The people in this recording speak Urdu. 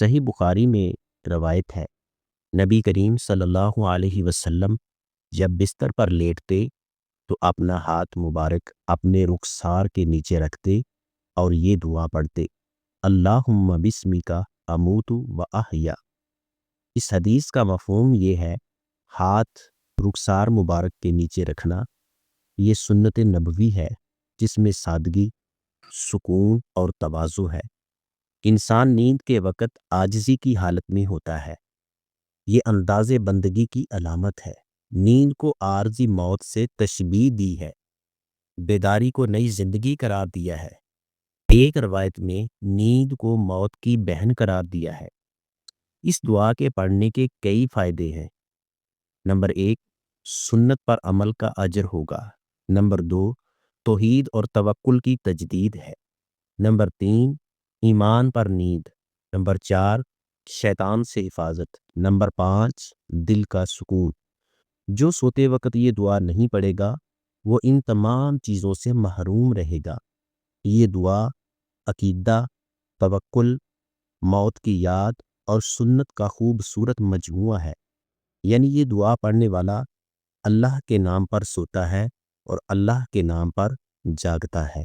صحیح بخاری میں روایت ہے، نبی کریم صلی اللہ علیہ وسلم جب بستر پر لیٹتے تو اپنا ہاتھ مبارک اپنے رخسار کے نیچے رکھتے اور یہ دعا پڑھتے، اللہم بسمک اموت و احیا۔ اس حدیث کا مفہوم یہ ہے، ہاتھ رخسار مبارک کے نیچے رکھنا یہ سنت نبوی ہے جس میں سادگی، سکون اور تواضع ہے۔ انسان نیند کے وقت عاجزی کی حالت میں ہوتا ہے، یہ انداز بندگی کی علامت ہے۔ نیند کو عارضی موت سے تشبیہ دی ہے، بیداری کو نئی زندگی قرار دیا ہے۔ ایک روایت میں نیند کو موت کی بہن قرار دیا ہے۔ اس دعا کے پڑھنے کے کئی فائدے ہیں۔ نمبر 1، سنت پر عمل کا اجر ہوگا۔ نمبر 2، توحید اور توکل کی تجدید ہے۔ نمبر 3، ایمان پر نیند۔ نمبر 4، شیطان سے حفاظت۔ نمبر 5، دل کا سکون۔ جو سوتے وقت یہ دعا نہیں پڑھے گا وہ ان تمام چیزوں سے محروم رہے گا۔ یہ دعا عقیدہ، توکل، موت کی یاد اور سنت کا خوبصورت مجموعہ ہے۔ یعنی یہ دعا پڑھنے والا اللہ کے نام پر سوتا ہے اور اللہ کے نام پر جاگتا ہے۔